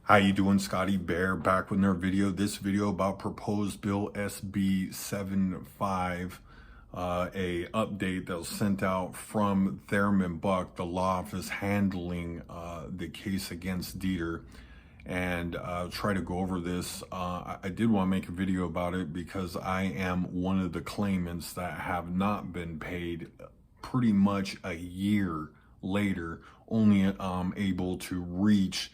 How you doing? Scotty Bear back with another video. This video about proposed bill SB75, a update that was sent out from Thurman Buck, the law office handling the case against DETR, and try to go over this. I did want to make a video about it because I am one of the claimants that have not been paid pretty much a year later, only able to reach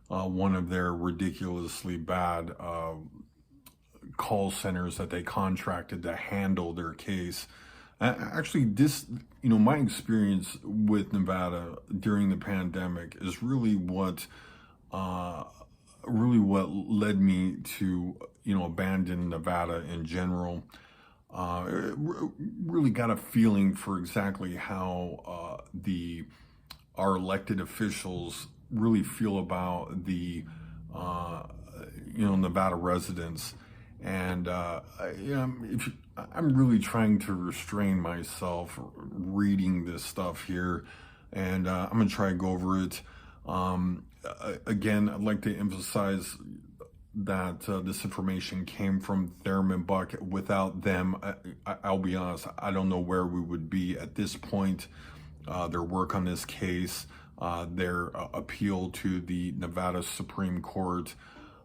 one of their ridiculously bad call centers that they contracted to handle their case. Actually, my experience with Nevada during the pandemic is really what led me to, abandon Nevada in general. Really got a feeling for exactly how our elected officials really feel about the Nevada residents, and I'm really trying to restrain myself reading this stuff here, and I'm gonna try to go over it. Again, I'd like to emphasize that this information came from Thurman Buck. Without them, I'll be honest, I don't know where we would be at this point. Their work on this case, their appeal to the Nevada Supreme Court,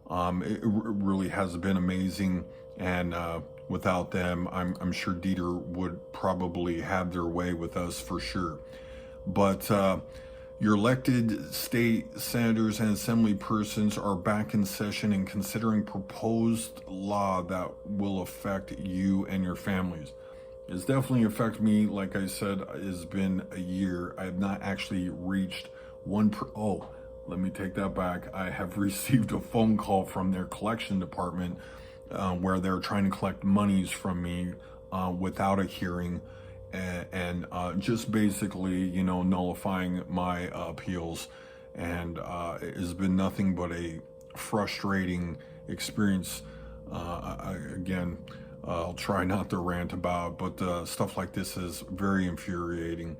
it really has been amazing, and without them, I'm sure DETR would probably have their way with us for sure. But your elected state senators and assembly persons are back in session and considering proposed law that will affect you and your families. It's definitely affected me. Like I said, it's been a year. I have not actually reached let me take that back. I have received a phone call from their collection department where they're trying to collect monies from me without a hearing, and just basically, nullifying my appeals. And it's been nothing but a frustrating experience. Again, I'll try not to rant about, but stuff like this is very infuriating.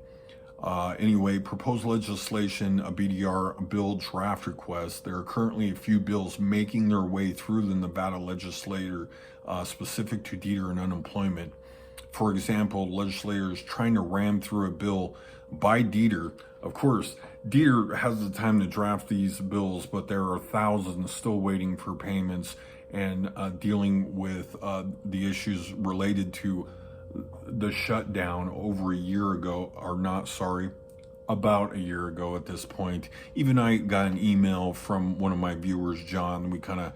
Anyway, proposed legislation, a BDR bill draft request. There are currently a few bills making their way through the Nevada Legislature specific to DETR and unemployment. For example, legislators trying to ram through a bill by DETR. Of course, DETR has the time to draft these bills, but there are thousands still waiting for payments and dealing with the issues related to the shutdown over a year ago, about a year ago at this point. Even I got an email from one of my viewers, John. We kind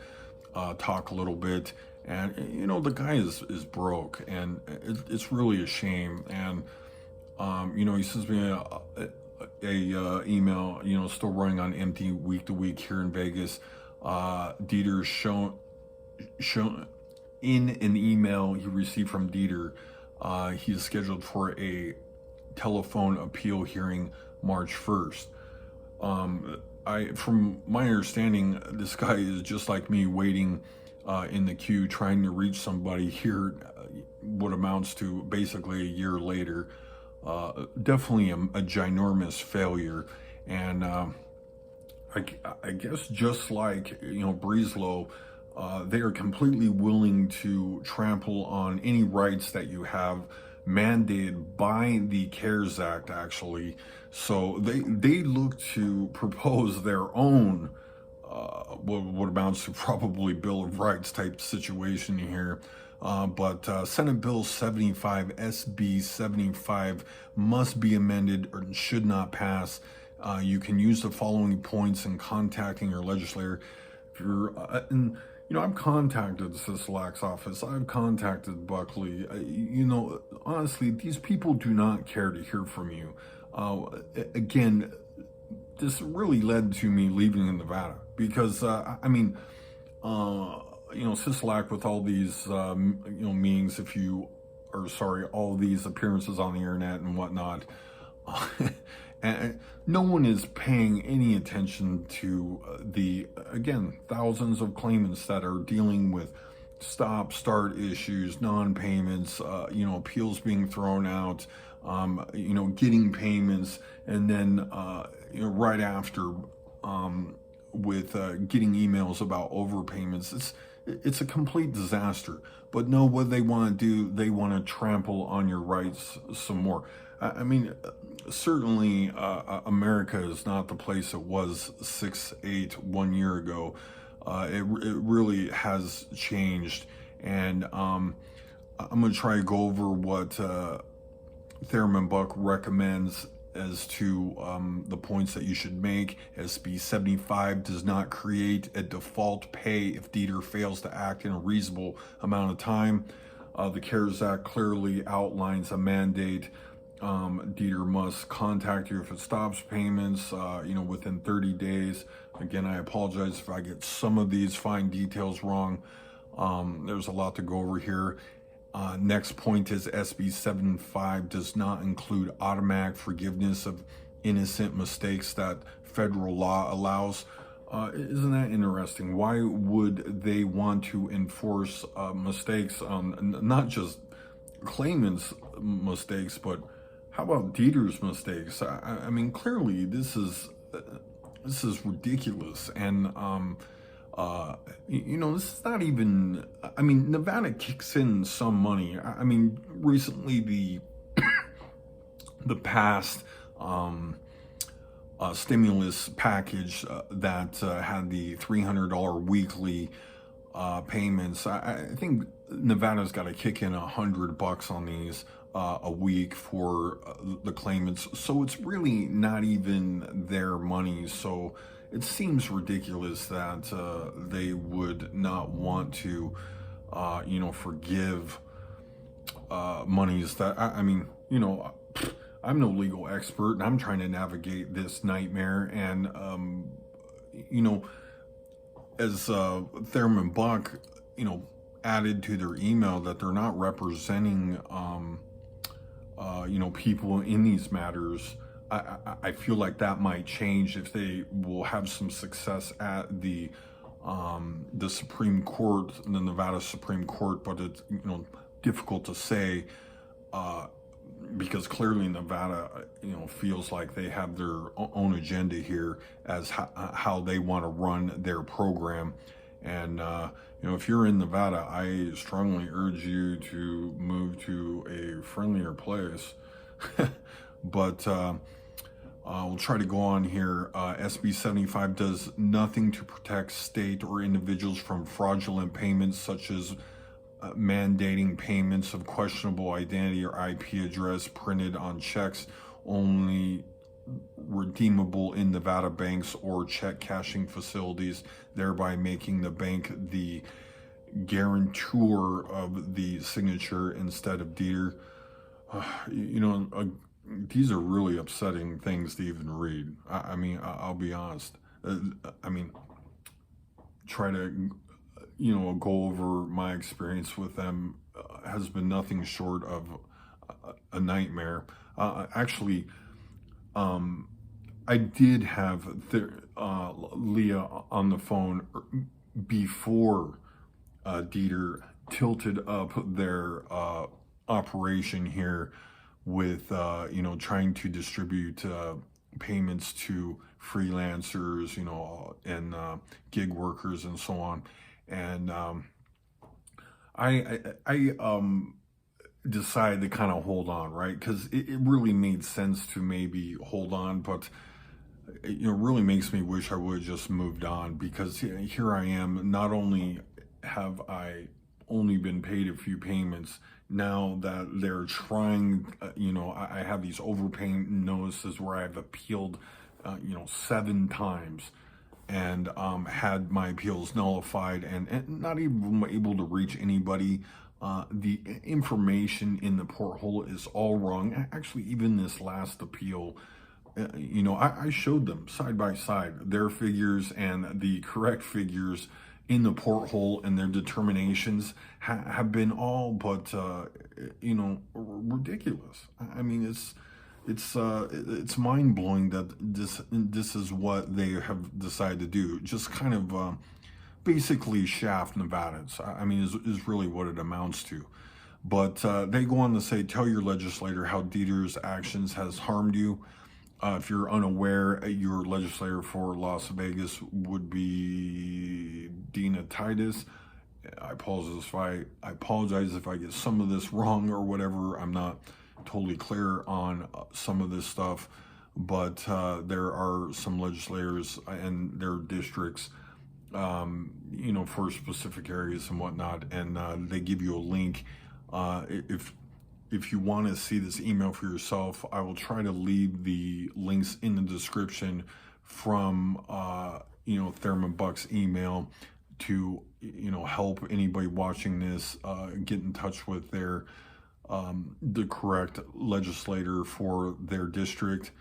of talk a little bit, and the guy is broke, and it's really a shame. And he sends me a email, still running on empty week to week here in Vegas. DETR shown in an email he received from DETR. He is scheduled for a telephone appeal hearing March 1st. From my understanding, this guy is just like me, waiting in the queue, trying to reach somebody here, what amounts to basically a year later. Definitely a ginormous failure. And I guess just like, Breeslow, they are completely willing to trample on any rights that you have mandated by the CARES Act, actually. So they look to propose their own, what amounts to probably Bill of Rights type situation here. But Senate Bill 75, SB75, must be amended or should not pass. You can use the following points in contacting your legislator. If you're I've contacted the Sisolak's office. I've contacted Buckley. Honestly, these people do not care to hear from you. Again, this really led to me leaving in Nevada because, Sisolak, with all these, meetings, all these appearances on the internet and whatnot, and no one is paying any attention to again, thousands of claimants that are dealing with stop-start issues, non-payments, appeals being thrown out, getting payments, and then, right after, with getting emails about overpayments. It's a complete disaster. But no, what they want to do, they want to trample on your rights some more. I mean, certainly America is not the place it was 1 year ago. It really has changed. And I'm going to try to go over what Thurman Buck recommends as to the points that you should make. SB75 does not create a default pay if DETR fails to act in a reasonable amount of time. The CARES Act clearly outlines a mandate. DETR must contact you if it stops payments, within 30 days. Again, I apologize if I get some of these fine details wrong. There's a lot to go over here. Next point is SB75 does not include automatic forgiveness of innocent mistakes that federal law allows. Isn't that interesting? Why would they want to enforce mistakes on not just claimants' mistakes, but how about DETR's mistakes? I mean, clearly this is ridiculous, and this is not even. I mean, Nevada kicks in some money. I mean, recently the past stimulus package that had the $300 weekly payments. I think Nevada's got to kick in $100 on these a week for the claimants. So it's really not even their money. So it seems ridiculous that they would not want to, forgive monies that, I'm no legal expert, and I'm trying to navigate this nightmare. And, as Thurman Buck, added to their email that they're not representing, people in these matters. I feel like that might change if they will have some success at the Supreme Court, the Nevada Supreme Court, but it's difficult to say because clearly Nevada feels like they have their own agenda here as how they want to run their program. And if you're in Nevada, I strongly urge you to move to a friendlier place. But we'll try to go on here. SB75 does nothing to protect state or individuals from fraudulent payments, such as mandating payments of questionable identity or IP address printed on checks only redeemable in Nevada banks or check cashing facilities, thereby making the bank the guarantor of the signature instead of DETR. These are really upsetting things to even read. I'll be honest. Try to, go over my experience with them has been nothing short of a nightmare. I did have Leah on the phone before DETR tilted up their operation here with trying to distribute payments to freelancers, and gig workers and so on. And I decided to kind of hold on, right? Because it really made sense to maybe hold on, but it really makes me wish I would have just moved on, because here I am. Not only have I only been paid a few payments, now that they're trying, I have these overpayment notices where I've appealed, 7 times and had my appeals nullified and not even able to reach anybody. The information in the porthole is all wrong. Actually, even this last appeal, I showed them side by side their figures and the correct figures in the porthole, and their determinations have been all but ridiculous. I mean, it's mind blowing that this is what they have decided to do. Just kind of basically shaft Nevadans. Is really what it amounts to. But they go on to say, tell your legislator how DETR's actions has harmed you. If you're unaware, your legislator for Las Vegas would be Dina Titus. I apologize if I get some of this wrong or whatever. I'm not totally clear on some of this stuff, but there are some legislators and their districts, for specific areas and whatnot, and they give you a link. If you want to see this email for yourself, I will try to leave the links in the description from Thurman Buck's email to help anybody watching this get in touch with their the correct legislator for their district.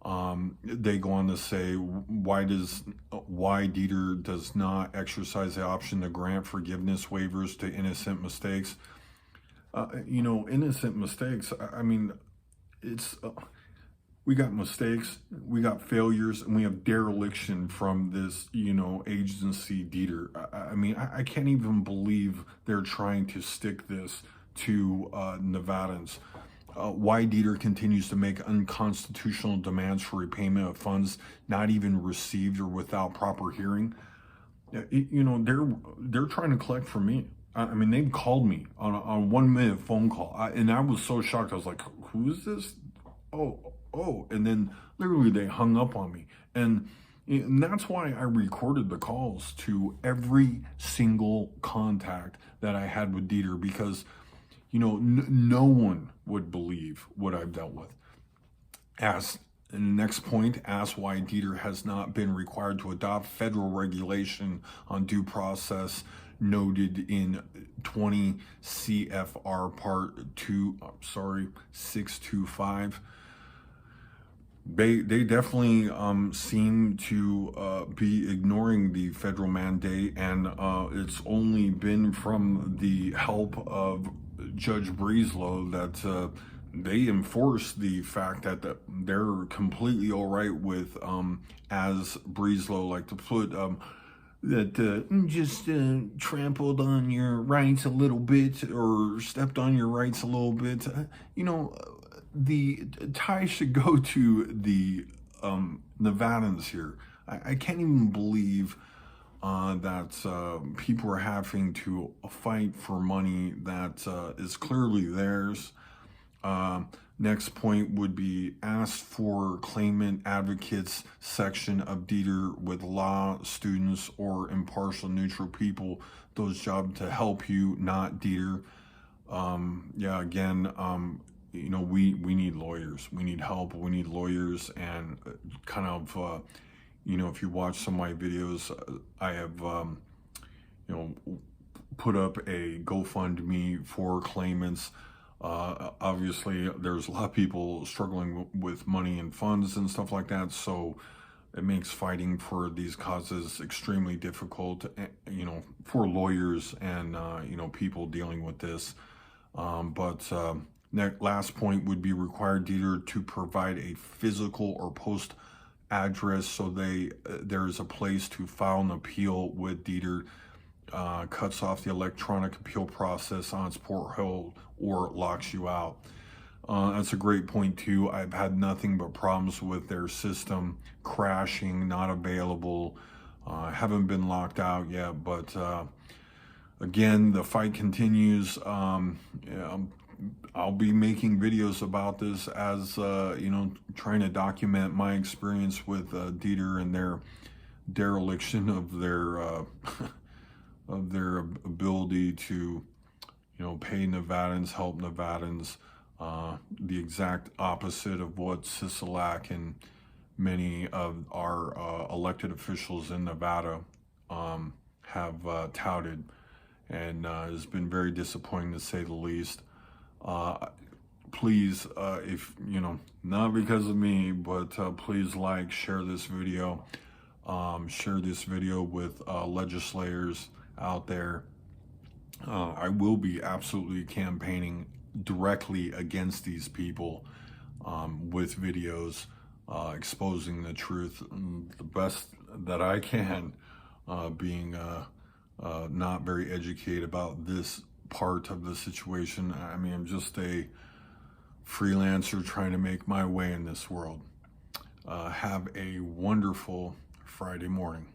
They go on to say why DETR does not exercise the option to grant forgiveness waivers to innocent mistakes. Innocent mistakes. I mean, it's we got mistakes, we got failures, and we have dereliction from this, agency DETR. I mean, I can't even believe they're trying to stick this to Nevadans. Why DETR continues to make unconstitutional demands for repayment of funds not even received or without proper hearing. They're trying to collect from me. I mean, they called me on a 1 minute phone call, and I was so shocked. I was like, "Who is this?" Oh, and then literally they hung up on me, and that's why I recorded the calls to every single contact that I had with DETR, because no one would believe what I've dealt with. Next point, ask why DETR has not been required to adopt federal regulation on due process noted in 20 CFR Part 625. They definitely seem to be ignoring the federal mandate, and it's only been from the help of Judge Breeslow that they enforce the fact that they're completely all right with, as Breeslow like to put, that just trampled on your rights a little bit or stepped on your rights a little bit. The tie should go to the Nevadans here. I can't even believe that people are having to fight for money that is clearly theirs. Next point would be ask for claimant advocates section of DETR with law students or impartial neutral people, those jobs to help you, not DETR. We need lawyers. We need help. We need lawyers. And kind of, if you watch some of my videos, I have, put up a GoFundMe for claimants. Obviously, there's a lot of people struggling with money and funds and stuff like that. So it makes fighting for these causes extremely difficult, for lawyers and, people dealing with this. Last point would be require DETR to provide a physical or post address so there is a place to file an appeal with DETR. Cuts off the electronic appeal process on its porthole or locks you out. That's a great point too. I've had nothing but problems with their system crashing, not available. Haven't been locked out yet, but again, the fight continues. I'll be making videos about this as, trying to document my experience with DETR and their dereliction of their ability to, pay Nevadans, help Nevadans, the exact opposite of what Sisolak and many of our elected officials in Nevada have touted, and it's been very disappointing to say the least. Please, if not because of me, but please share this video, with legislators out there. I will be absolutely campaigning directly against these people with videos exposing the truth the best that I can, being not very educated about this part of the situation. I mean, I'm just a freelancer trying to make my way in this world. Have a wonderful Friday morning.